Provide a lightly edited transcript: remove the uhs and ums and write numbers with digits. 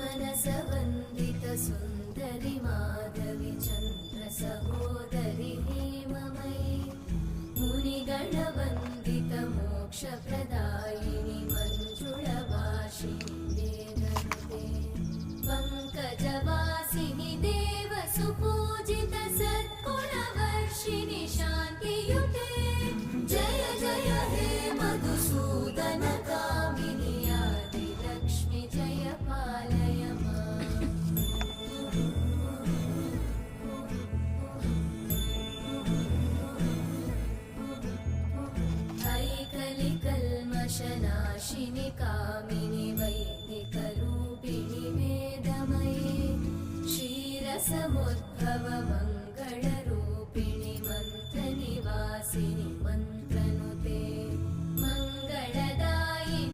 मनसवन्दित सुन्दरि माधवि चन्द्र सहोदरि हेममयि मुनिगणवन्दित मोक्षप्रदायिनि मञ्जुळभाषिणि वेदनुते पङ्कजवासिनि देवसुपूजित सद्गुणवर्षिणि शान्तियुते जय जय हे मधुसूदन कामिनि आदिलक्ष्मि जय पालय माम्। ऐकलिकल्मषनाशिनि कामिनि वैदिकरूपिणि वेदमये क्षीरसमुद्भव